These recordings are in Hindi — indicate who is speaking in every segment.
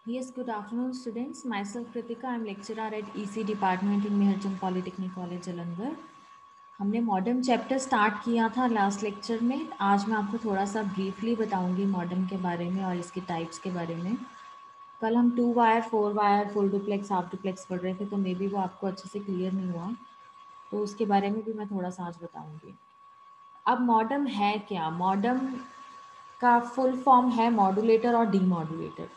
Speaker 1: Yes, good afternoon, students. Myself, Kritika. I'm lecturer at EC department in Meharchand polytechnic college Jalandhar. हमने मॉडर्न चैप्टर स्टार्ट किया था लास्ट लेक्चर में. आज मैं आपको थोड़ा सा ब्रीफली बताऊंगी मॉडर्न के बारे में और इसके टाइप्स के बारे में. कल हम 2 wire 4 wire full duplex half duplex पढ़ रहे थे, तो मे बी वो आपको अच्छे से क्लियर नहीं हुआ, तो उसके बारे में भी मैं थोड़ा सा आज बताऊंगी. अब मॉडर्न है क्या? मॉडर्न का फुल फॉर्म है मॉड्यूलेटर और डीमॉड्यूलेटर.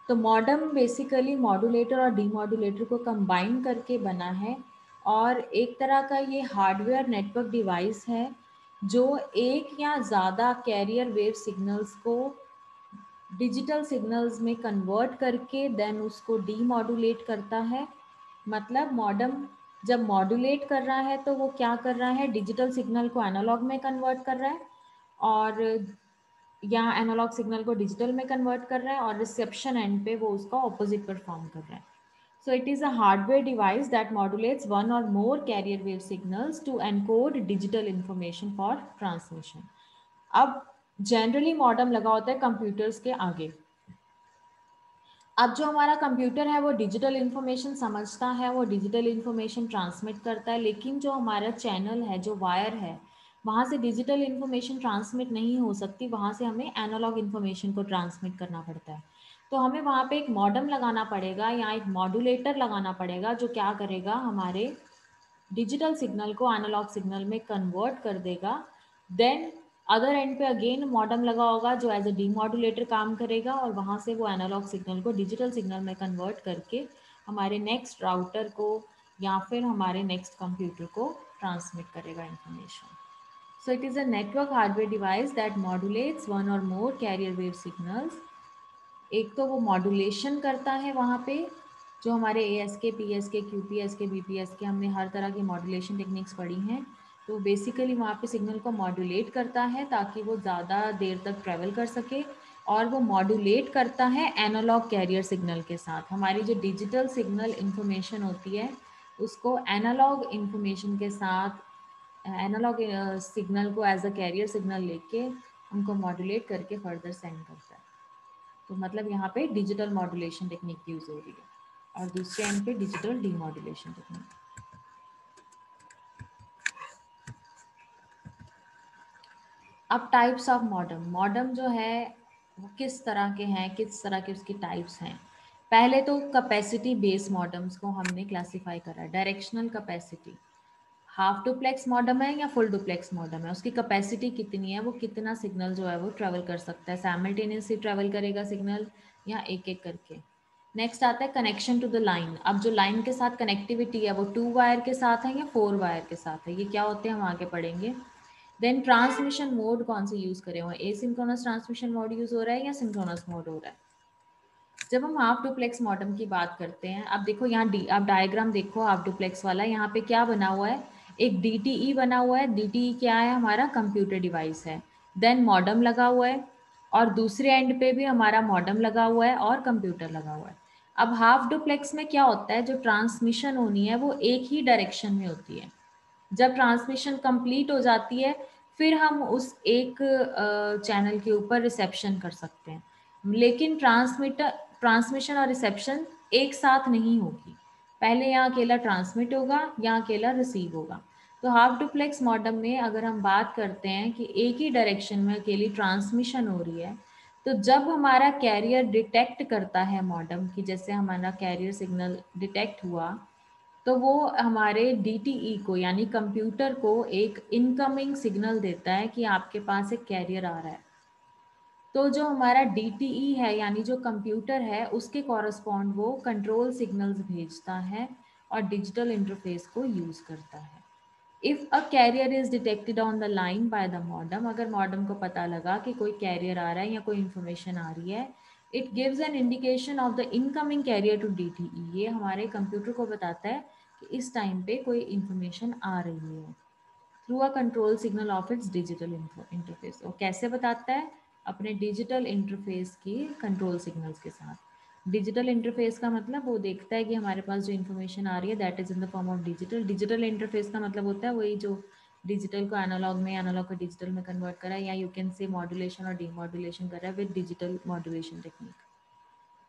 Speaker 1: तो मॉडम बेसिकली मॉड्यूलेटर और डीमॉड्यूलेटर को कंबाइन करके बना है, और एक तरह का ये हार्डवेयर नेटवर्क डिवाइस है जो एक या ज़्यादा कैरियर वेव सिग्नल्स को डिजिटल सिग्नल्स में कन्वर्ट करके देन उसको डीमॉड्यूलेट करता है. मतलब मॉडम जब मॉड्यूलेट कर रहा है तो वो क्या कर रहा है, डिजिटल सिग्नल को एनालॉग में कन्वर्ट कर रहा है, और या एनालॉग सिग्नल को डिजिटल में कन्वर्ट कर रहा है, और रिसेप्शन एंड पे वो उसका ऑपोजिट परफॉर्म कर रहा है. So it is a hardware device that modulates one or more carrier wave signals to encode digital information for transmission. अब जनरली मॉडेम लगा होता है कंप्यूटर्स के आगे. अब जो हमारा कंप्यूटर है वो डिजिटल इन्फॉर्मेशन समझता है, वो डिजिटल इन्फॉर्मेशन ट्रांसमिट करता है, लेकिन जो हमारा चैनल है, जो वायर है, वहाँ से डिजिटल इन्फॉर्मेशन ट्रांसमिट नहीं हो सकती, वहाँ से हमें एनालॉग इन्फॉर्मेशन को ट्रांसमिट करना पड़ता है. तो हमें वहाँ पे एक मॉडम लगाना पड़ेगा या एक मॉड्यूलेटर लगाना पड़ेगा जो क्या करेगा, हमारे डिजिटल सिग्नल को एनालॉग सिग्नल में कन्वर्ट कर देगा. देन अदर एंड पे अगेन मॉडम लगा होगा जो एज अ डीमॉड्यूलेटर काम करेगा, और वहाँ से वो एनालॉग सिग्नल को डिजिटल सिग्नल में कन्वर्ट करके हमारे नेक्स्ट राउटर को या फिर हमारे नेक्स्ट कंप्यूटर को ट्रांसमिट करेगा information. So it is a network hardware device that modulates one or more carrier wave signals. एक तो वो मॉड्यूलेशन करता है वहाँ पे, जो हमारे ए एस के, पी एस के, क्यू पी एस के, बी पी एस के, हमने हर तरह की मॉड्यूलेशन टेक्निक्स पढ़ी हैं. तो बेसिकली वहाँ पे सिग्नल को मॉड्यूलेट करता है ताकि वो ज़्यादा देर तक ट्रैवल कर सके, और वो मॉड्यूलेट करता है एनालॉग कैरियर सिग्नल के साथ. हमारी जो डिजिटल सिग्नल इंफॉर्मेशन होती है उसको एनालॉग इंफॉर्मेशन के साथ, एनालॉग सिग्नल को एज अ कैरियर सिग्नल लेके उनको मॉड्यूलेट करके फर्दर सेंड करता है. तो मतलब यहाँ पे डिजिटल मॉड्यूलेशन टेक्निक यूज हो रही है, और दूसरे एंड पे डिजिटल डीमॉड्यूलेशन टेक्निक. अब टाइप्स ऑफ मॉडम. मॉडम जो है वो किस तरह के हैं, किस तरह के उसकी टाइप्स हैं. पहले तो कैपेसिटी बेस्ड मॉडम्स को हमने क्लासिफाई करा है. Directional capacity, half duplex modem है या फुल डुप्लेक्स मॉडम है, उसकी कैपेसिटी कितनी है, वो कितना सिग्नल जो है वो ट्रेवल कर सकता है, साइमल्टेनियसली ट्रेवल करेगा सिग्नल या एक एक करके. नेक्स्ट आता है कनेक्शन टू द लाइन. अब जो लाइन के साथ कनेक्टिविटी है वो 2 वायर के साथ है या 4 वायर के साथ है, ये क्या होते हैं हम आगे पढ़ेंगे. देन ट्रांसमिशन मोड कौन से यूज करे हुए हैं, एसिंक्रोनस ट्रांसमिशन मोड यूज हो रहा है या सिंक्रोनस मोड हो रहा है. जब हम हाफ डुप्लेक्स मॉडम की बात करते हैं, अब देखो यहाँ डी, आप डायग्राम देखो हाफ डुप्लेक्स वाला, यहाँ पे क्या बना हुआ है, एक डी बना हुआ है. डी क्या है, हमारा कंप्यूटर डिवाइस है. देन मॉडम लगा हुआ है, और दूसरे एंड पे भी हमारा मॉडम लगा हुआ है और कंप्यूटर लगा हुआ है. अब हाफ डुप्लेक्स में क्या होता है, जो ट्रांसमिशन होनी है वो एक ही डायरेक्शन में होती है. जब ट्रांसमिशन कंप्लीट हो जाती है फिर हम उस एक चैनल के ऊपर रिसेप्शन कर सकते हैं, लेकिन ट्रांसमिशन और रिसेप्शन एक साथ नहीं होगी. पहले यहाँ अकेला ट्रांसमिट होगा, यहाँ अकेला रिसीव होगा. तो हाफ डुप्लेक्स मॉडम में अगर हम बात करते हैं कि एक ही डायरेक्शन में अकेली ट्रांसमिशन हो रही है, तो जब हमारा कैरियर डिटेक्ट करता है मॉडम की, जैसे हमारा कैरियर सिग्नल डिटेक्ट हुआ, तो वो हमारे डीटीई को यानी कंप्यूटर को एक इनकमिंग सिग्नल देता है कि आपके पास एक कैरियर आ रहा है. तो जो हमारा डीटीई है यानी जो कंप्यूटर है उसके कॉरस्पॉन्ड वो कंट्रोल सिग्नल्स भेजता है और डिजिटल इंटरफेस को यूज करता है. If a carrier is detected on the line by the modem, अगर मॉडम को पता लगा कि कोई कैरियर आ रहा है या कोई इंफॉर्मेशन आ रही है, it gives an indication of the incoming carrier to DTE. ये हमारे कंप्यूटर को बताता है कि इस टाइम पे कोई इंफॉर्मेशन आ रही है, through a control signal of its digital interface. और कैसे बताता है, अपने डिजिटल इंटरफेस की कंट्रोल सिग्नल्स के साथ. डिजिटल इंटरफेस का मतलब वो देखता है कि हमारे पास जो इन्फॉर्मेशन आ रही है that is in the form of digital. Digital interface का मतलब होता है वही जो डिजिटल को एनालॉग में, एनालॉग को डिजिटल में कन्वर्ट करा है, या यू कैन से मॉड्यूलेशन और डीमॉड्यूलेशन करा है विद डिजिटल मॉड्यूलेशन टेक्निक.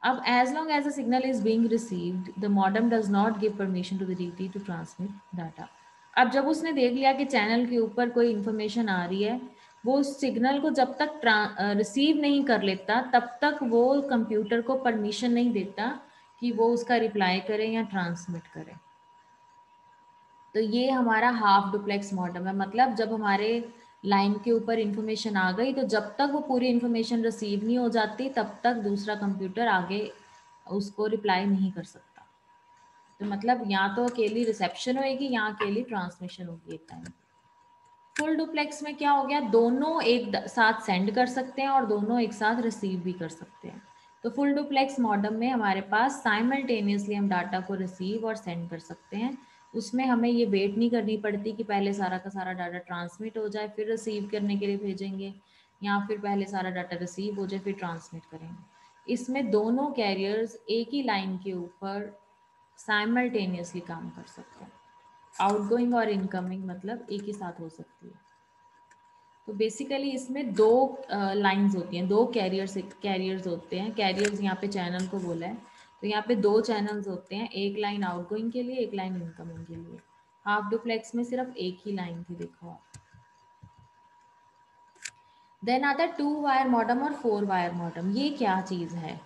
Speaker 1: अब as long as a signal is being received, the modem does not give permission to the DT to transmit data. अब जब उसने देख लिया कि चैनल के ऊपर कोई इंफॉर्मेशन आ रही है, वो उस सिग्नल को जब तक रिसीव नहीं कर लेता तब तक वो कंप्यूटर को परमिशन नहीं देता कि वो उसका रिप्लाई करे या ट्रांसमिट करे। तो ये हमारा हाफ डुप्लेक्स मॉडम है, मतलब जब हमारे लाइन के ऊपर इंफॉर्मेशन आ गई तो जब तक वो पूरी इंफॉर्मेशन रिसीव नहीं हो जाती तब तक दूसरा कंप्यूटर आगे उसको रिप्लाई नहीं कर सकता। तो मतलब या तो अकेली रिसेप्शन होएगी या अकेली ट्रांसमिशन होगी एक टाइम। फुल डुप्लेक्स में क्या हो गया, दोनों एक साथ सेंड कर सकते हैं और दोनों एक साथ रिसीव भी कर सकते हैं। तो फुल डुप्लेक्स मॉडम में हमारे पास साइमल्टेनियसली हम डाटा को रिसीव और सेंड कर सकते हैं। उसमें हमें ये वेट नहीं करनी पड़ती कि पहले सारा का सारा डाटा ट्रांसमिट हो जाए फिर रिसीव करने के लिए भेजेंगे, या फिर पहले सारा डाटा रिसीव हो जाए फिर ट्रांसमिट करेंगे। इसमें दोनों कैरियर्स एक ही लाइन के ऊपर साइमल्टेनियसली काम कर सकते हैं। आउटगोइंग और इनकमिंग मतलब एक ही साथ हो सकती है। तो बेसिकली इसमें दो लाइंस होती हैं, दो कैरियर्स होते हैं। कैरियर्स यहाँ पे चैनल को बोला है, तो यहाँ पे दो चैनल्स होते हैं, एक लाइन आउटगोइंग के लिए, एक लाइन इनकमिंग के लिए। हाफ डुप्लेक्स में सिर्फ एक ही लाइन थी, देखो आप। देन आता है 2 वायर मॉडम और 4 वायर मॉडम। ये क्या चीज़ है?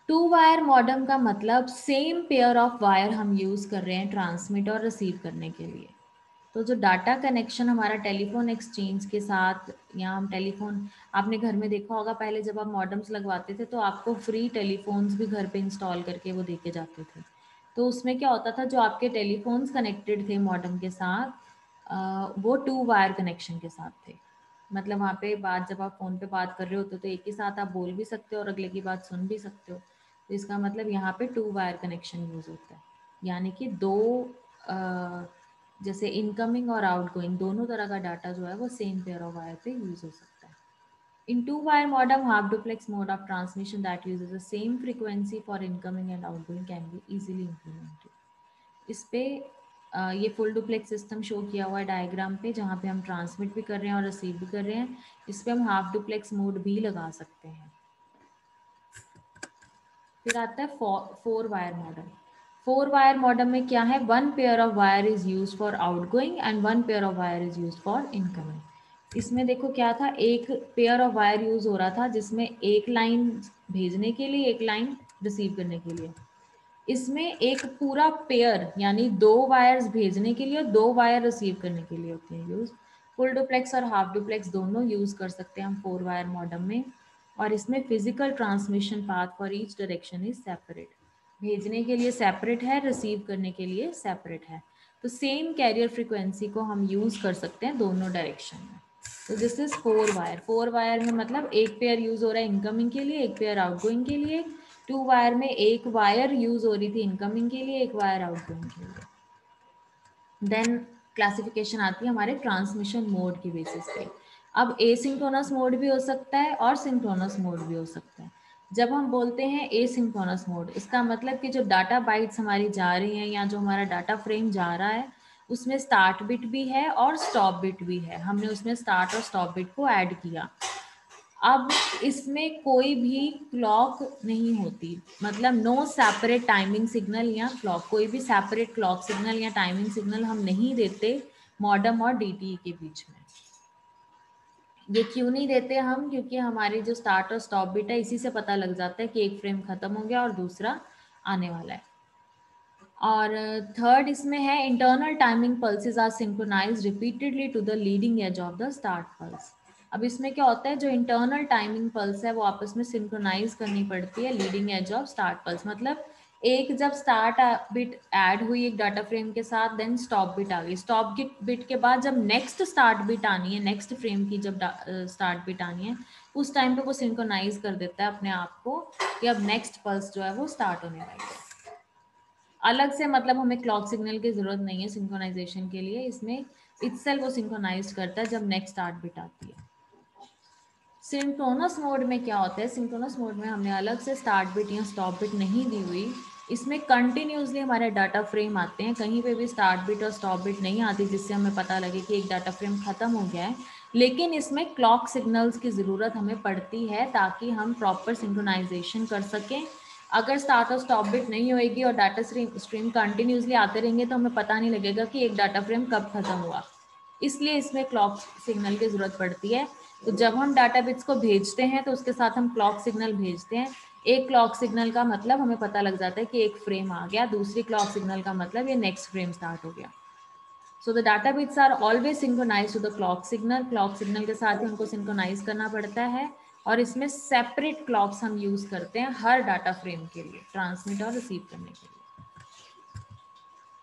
Speaker 1: 2 वायर मॉडम का मतलब सेम पेयर ऑफ वायर हम यूज़ कर रहे हैं ट्रांसमिट और रिसीव करने के लिए। तो जो डाटा कनेक्शन हमारा टेलीफोन एक्सचेंज के साथ, या हम टेलीफोन, आपने घर में देखा होगा पहले जब आप मॉडम्स लगवाते थे तो आपको फ्री टेलीफोन्स भी घर पे इंस्टॉल करके वो देके जाते थे। तो उसमें क्या होता था, जो आपके टेलीफोन्स कनेक्टेड थे मॉडम के साथ, वो 2 वायर कनेक्शन के साथ थे। मतलब वहाँ पे बात, जब आप फ़ोन पे बात कर रहे होते तो एक ही साथ आप बोल भी सकते हो और अगले की बात सुन भी सकते हो। तो इसका मतलब यहाँ पे 2 वायर कनेक्शन यूज़ होता है, यानी कि दो जैसे इनकमिंग और आउटगोइंग दोनों तरह का डाटा जो है वो सेम पेयर ऑफ वायर पे यूज हो सकता है। इन 2 wire modem, half duplex mode of transmission that uses the same frequency for incoming and outgoing can be easily implemented. इस पे ये फुल डुप्लेक्स सिस्टम शो किया हुआ है डायग्राम पे, जहाँ पे हम ट्रांसमिट भी कर रहे हैं और रिसीव भी कर रहे हैं। इस पे हम हाफ डुप्लेक्स मोड भी लगा सकते हैं। फिर आता है 4 वायर मॉडम। 4 वायर मॉडम में क्या है, 1 pair of wire is use for outgoing and 1 pair of wire is use for incoming. इसमें देखो क्या था, एक पेयर ऑफ वायर यूज हो रहा था जिसमें एक लाइन भेजने के लिए, एक लाइन रिसीव करने के लिए। इसमें एक पूरा पेयर यानी 2 वायर्स भेजने के लिए और 2 वायर रिसीव करने के लिए होती हैं यूज। फुल डुप्लेक्स और हाफ डुप्लेक्स दोनों यूज कर सकते हैं हम 4 वायर मॉडम में। और इसमें physical transmission path for each direction is separate. भेजने के लिए सेपरेट है, रिसीव करने के लिए सेपरेट है। तो सेम कैरियर फ्रीक्वेंसी को हम यूज कर सकते हैं दोनों डायरेक्शन में। तो दिस इज 4 वायर। 4 वायर में मतलब एक पेयर यूज हो रहा है इनकमिंग के लिए, एक पेयर आउटगोइंग के लिए। 2 वायर में एक वायर यूज हो रही थी इनकमिंग के लिए, एक वायर आउटगोइंग के लिए। देन क्लासिफिकेशन आती है हमारे ट्रांसमिशन मोड की बेसिस पे। अब एसिंक्रोनस मोड भी हो सकता है और सिंक्रोनस मोड भी हो सकता है। जब हम बोलते हैं एसिंक्रोनस मोड, इसका मतलब कि जो डाटा बाइट्स हमारी जा रही हैं या जो हमारा डाटा फ्रेम जा रहा है उसमें स्टार्ट बिट भी है और स्टॉप बिट भी है। हमने उसमें स्टार्ट और स्टॉप बिट को ऐड किया। अब इसमें कोई भी क्लॉक नहीं होती, मतलब नो सेपरेट टाइमिंग सिग्नल या क्लॉक, कोई भी सेपरेट क्लॉक सिग्नल या टाइमिंग सिग्नल हम नहीं देते मॉडम और डीटीई के बीच में। ये क्यों नहीं देते हम, क्योंकि हमारी जो स्टार्ट और स्टॉप बिट है इसी से पता लग जाता है कि एक फ्रेम खत्म हो गया और दूसरा आने वाला है। और थर्ड इसमें है internal timing pulses are synchronized repeatedly to the leading edge of the start pulse. अब इसमें क्या होता है, जो इंटरनल टाइमिंग पल्स है वो आपस में सिंक्रोनाइज करनी पड़ती है leading edge of start pulse. मतलब एक जब स्टार्ट बिट ऐड हुई एक डाटा फ्रेम के साथ, देन स्टॉप बिट आ गई, स्टॉप बिट के बाद जब नेक्स्ट स्टार्ट बिट आनी है, नेक्स्ट फ्रेम की जब स्टार्ट बिट आनी है, उस टाइम पे वो सिंक्रोनाइज कर देता है अपने आप को कि अब नेक्स्ट पल्स जो है वो स्टार्ट होने वाली है। अलग से मतलब हमें क्लॉक सिग्नल की जरूरत नहीं है सिंक्रोनाइजेशन के लिए, इसमें इटसेल्फ वो सिंक्रोनाइज करता है जब नेक्स्ट स्टार्ट बिट आती है। सिंक्रोनस मोड में क्या होता है, सिंक्रोनस मोड में हमने अलग से स्टार्ट बिट या स्टॉप बिट नहीं दी हुई, इसमें कंटिन्यूसली हमारे डाटा फ्रेम आते हैं, कहीं पे भी स्टार्ट बिट और स्टॉप बिट नहीं आती जिससे हमें पता लगे कि एक डाटा फ्रेम खत्म हो गया है। लेकिन इसमें क्लॉक सिग्नल्स की ज़रूरत हमें पड़ती है ताकि हम प्रॉपर सिंक्रोनाइजेशन कर सकें। अगर स्टार्ट और स्टॉप बिट नहीं होएगी और डाटा स्ट्रीम कंटिन्यूसली आते रहेंगे तो हमें पता नहीं लगेगा कि एक डाटा फ्रेम कब खत्म हुआ। इसलिए इसमें क्लॉक सिग्नल की ज़रूरत पड़ती है। तो जब हम डाटा बिट्स को भेजते हैं तो उसके साथ हम क्लॉक सिग्नल भेजते हैं। एक क्लॉक सिग्नल का मतलब हमें पता लग जाता है कि एक फ्रेम आ गया, दूसरी क्लॉक सिग्नल का मतलब ये नेक्स्ट फ्रेम स्टार्ट हो गया। So the data bits are always synchronize to the clock signal. Clock signal के साथ ही उनको सिंक्रोनाइज करना पड़ता है और इसमें सेपरेट क्लॉक्स हम यूज करते हैं हर डाटा फ्रेम के लिए, ट्रांसमिट और रिसीव करने के लिए।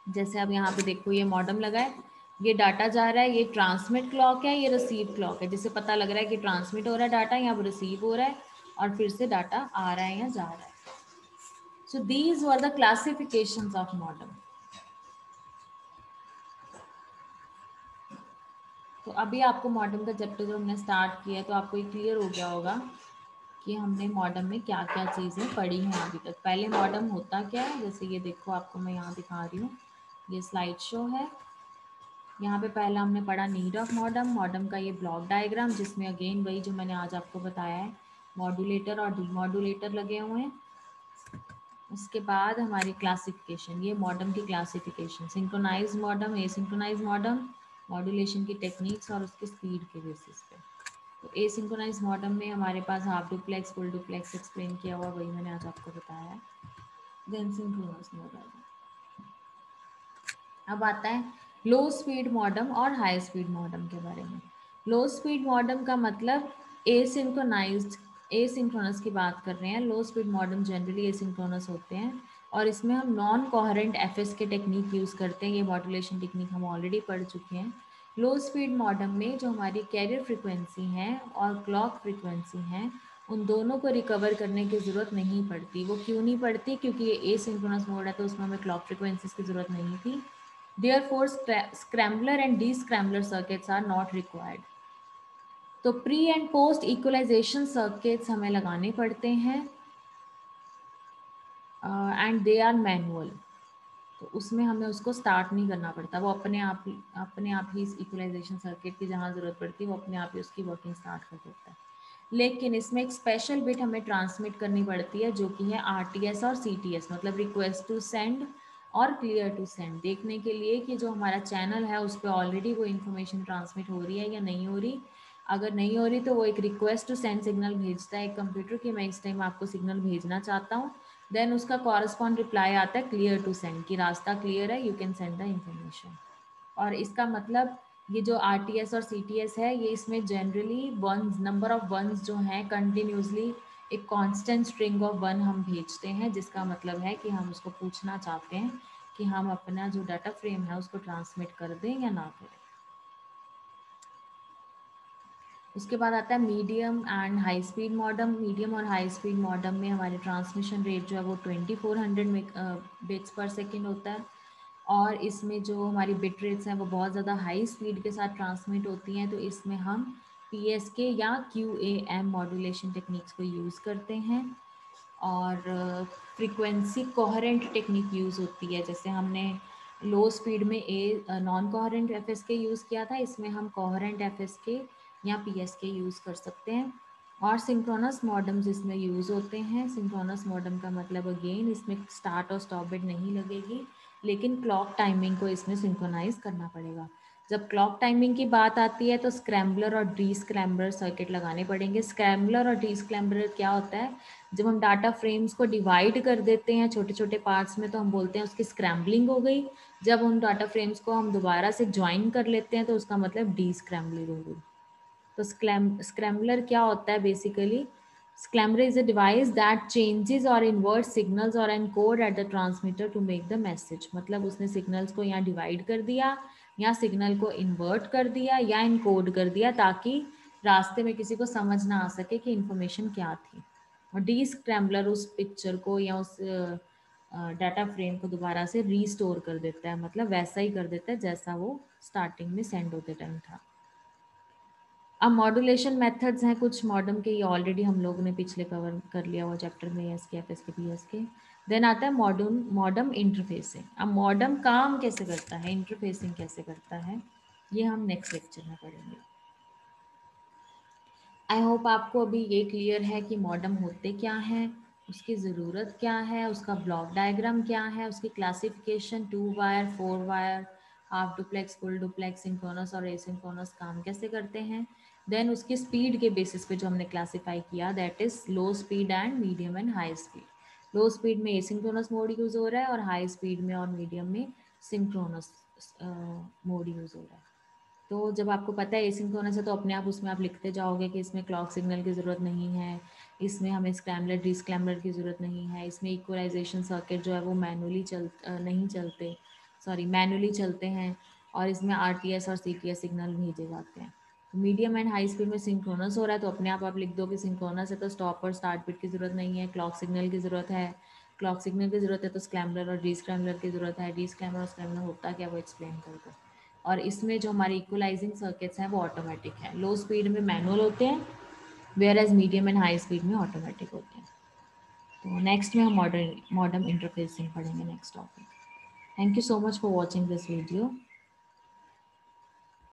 Speaker 1: जैसे अब यहाँ पे देखो ये मॉडम लगा है, ये डाटा जा रहा है, ये ट्रांसमिट क्लॉक है, ये रिसीव क्लॉक है। जिससे पता लग रहा है कि ट्रांसमिट हो रहा है डाटा, यहाँ पर रिसीव हो रहा है और फिर से डाटा आ रहा है या जा रहा है। So these were the classifications of modem. तो अभी आपको मॉडर्न का चैप्टर जो हमने स्टार्ट किया है तो आपको ये क्लियर हो गया होगा कि हमने मॉडर्न में क्या क्या चीज़ें पढ़ी हैं अभी तक। पहले मॉडर्न होता क्या है, जैसे ये देखो आपको मैं यहाँ दिखा रही हूँ, ये स्लाइड शो है। यहाँ पे पहला हमने पढ़ा नीड ऑफ मॉडर्न, मॉडर्न का ये ब्लॉक डायग्राम जिसमें अगेन वही जो मैंने आज आपको बताया है, मॉड्यूलेटर और डीमॉड्यूलेटर लगे हुए हैं। उसके बाद हमारी क्लासिफिकेशन, ये मॉडर्न की classification, synchronise modern, asynchronise modern, modulation की टेक्निक्स और उसके स्पीड के बेसिस पे। तो एसिंक्रोनाइज मॉडर्न में हमारे पास half duplex, full duplex explain किया हुआ, वही मैंने आज आपको बताया है। Then synchronous modern. अब आता है लो स्पीड मॉडर्न और हाई स्पीड मॉडर्न के बारे में। लो स्पीड मॉडर्न का मतलब एसिंक्रोनाइज्ड, एसिंक्रोनस की बात कर रहे हैं। लो स्पीड मॉडर्न जनरली एसिंक्रोनस होते हैं और इसमें हम नॉन कोहेरेंट एफएस के टेक्निक यूज़ करते हैं। ये मॉड्यूलेशन टेक्निक हम ऑलरेडी पढ़ चुके हैं। लो स्पीड मॉडर्न में जो हमारी कैरियर फ्रिक्वेंसी है और क्लॉक फ्रिक्वेंसी है, उन दोनों को रिकवर करने की ज़रूरत नहीं पड़ती। वो क्यों नहीं पड़ती? क्योंकि ये एसिंक्रोनस मोड है तो उसमें हमें क्लॉक फ्रिक्वेंसीज की ज़रूरत नहीं थी। Therefore, scrambler and descrambler circuits are not required. तो pre and post equalization circuits हमें लगाने पड़ते हैं एंड दे आर मैनुअल। तो उसमें हमें उसको स्टार्ट नहीं करना पड़ता, वो अपने आप ही इस इक्वलाइजेशन सर्किट की जहाँ ज़रूरत पड़ती है वो अपने आप ही उसकी वर्किंग स्टार्ट कर देता है। लेकिन इसमें एक स्पेशल बिट हमें ट्रांसमिट करनी पड़ती है जो कि है आरटीएस और सीटीएस, मतलब रिक्वेस्ट टू सेंड और क्लियर टू सेंड, देखने के लिए कि जो हमारा चैनल है उस पर ऑलरेडी वो इन्फॉर्मेशन ट्रांसमिट हो रही है या नहीं हो रही। अगर नहीं हो रही तो वो एक रिक्वेस्ट टू सेंड सिग्नल भेजता है एक कंप्यूटर कि मैं इस टाइम आपको सिग्नल भेजना चाहता हूँ। देन उसका कॉरस्पॉन्ड रिप्लाई आता है क्लियर टू सेंड, कि रास्ता क्लियर है, you can send the information. और इसका मतलब ये जो आरटीएस और सीटीएस है, ये इसमें generally ones, number of ones जो हैं कंटिन्यूसली एक कांस्टेंट स्ट्रिंग ऑफ वन हम भेजते हैं, जिसका मतलब है कि हम उसको पूछना चाहते हैं कि हम अपना जो डाटा फ्रेम है उसको ट्रांसमिट कर दें या ना करें। उसके बाद आता है medium and high speed modem. Medium और हाई स्पीड मॉडम में हमारे ट्रांसमिशन रेट जो है वो 2400 बिट्स पर सेकेंड होता है और इसमें जो हमारी बिट रेट्स हैं वो बहुत ज़्यादा हाई स्पीड के साथ ट्रांसमिट होती हैं। तो इसमें हम पीएसके या क्यूएएम मॉड्यूलेशन टेक्निक्स को यूज़ करते हैं और फ्रीक्वेंसी कोहेरेंट टेक्निक यूज़ होती है। जैसे हमने लो स्पीड में नॉन कोहेरेंट एफएसके यूज़ किया था, इसमें हम कोहेरेंट एफएसके या पीएसके यूज़ कर सकते हैं। और सिंक्रोनस मॉडम्स इसमें यूज़ होते हैं। सिंक्रोनस मॉडम का मतलब अगेन इसमें स्टार्ट और स्टॉप बिट नहीं लगेगी, लेकिन क्लॉक टाइमिंग को इसमें सिंक्रोनाइज करना पड़ेगा। जब क्लॉक टाइमिंग की बात आती है तो स्क्रैम्बलर और डी स्क्रैम्बलर सर्किट लगाने पड़ेंगे। स्क्रैम्बलर और डी स्क्रैम्बलर क्या होता है? जब हम डाटा फ्रेम्स को डिवाइड कर देते हैं छोटे छोटे पार्ट्स में तो हम बोलते हैं उसकी स्क्रैम्बलिंग हो गई। जब उन डाटा फ्रेम्स को हम दोबारा से ज्वाइन कर लेते हैं तो उसका मतलब डी स्क्रैम्बलिंग हो गई। तो स्क्रैम्बलर क्या होता है basically? Scrambler is a device that changes or inverts signals or encode at the transmitter to make the message। मतलब उसने सिग्नल्स को यहाँ डिवाइड कर दिया या सिग्नल को इन्वर्ट कर दिया या इनकोड कर दिया ताकि रास्ते में किसी को समझ ना आ सके कि इन्फॉर्मेशन क्या थी। और डी स्क्रैम्बलर उस पिक्चर को या उस डाटा फ्रेम को दोबारा से रीस्टोर कर देता है, मतलब वैसा ही कर देता है जैसा वो स्टार्टिंग में सेंड होते टाइम था। अब मॉड्यूलेशन मेथड्स हैं कुछ मॉडर्न के, ये ऑलरेडी हम लोगों ने पिछले कवर कर लिया हुआ चैप्टर में, एस के, एफ एस के, पी एस के। देन आता है मॉडर्न इंटरफेसिंग। अब मॉडर्न काम कैसे करता है, इंटरफेसिंग कैसे करता है, ये हम नेक्स्ट लेक्चर में पढ़ेंगे। आई होप आपको अभी ये क्लियर है कि मॉडेम होते क्या हैं, उसकी ज़रूरत क्या है, उसका ब्लॉक डायग्राम क्या है, उसकी classification 2 wire, 4 wire, half duplex, full duplex, synchronous और एसिंक्रोनस काम कैसे करते हैं। देन उसकी स्पीड के बेसिस पे जो हमने क्लासीफाई किया, that is low speed and medium and high speed. Low speed में एसिंक्रोनस मोड यूज़ हो रहा है और हाई स्पीड में और मीडियम में सिंक्रोनस मोड यूज़ हो रहा है। तो जब आपको पता है एसिंक्रोनस है तो अपने आप उसमें आप लिखते जाओगे कि इसमें क्लॉक सिग्नल की ज़रूरत नहीं है, इसमें हमें स्क्रैम्बलर डिस्क्रैम्बलर की ज़रूरत नहीं है, इसमें इक्वलाइजेशन सर्किट जो है वो मैनुअली नहीं चलते, सॉरी मैनुअली चलते हैं, और इसमें आरटीएस और सीटीएस सिग्नल भेजे जाते हैं। तो मीडियम एंड हाई स्पीड में सिंक्रोनस हो रहा है तो अपने आप लिख दो कि सिंक्रोनस है तो स्टॉप और स्टार्ट बिट की ज़रूरत नहीं है, क्लॉक सिग्नल की ज़रूरत है, क्लॉक सिग्नल की ज़रूरत है तो स्क्रैम्बलर और डिस्क्रैम्बलर की ज़रूरत है, डिस्क्रैम्बलर और स्क्रैम्बलर होता क्या वो एक्सप्लेन कर दो। और इसमें जो हमारे इक्वलाइजिंग सर्किट्स हैं वो ऑटोमेटिक हैं, लो स्पीड में मैनुअल होते हैं, whereas medium and high speed में ऑटोमेटिक होते हैं। तो नेक्स्ट में हम मॉडर्न इंटरफेसिंग पढ़ेंगे next topic. Thank you so much for watching this video.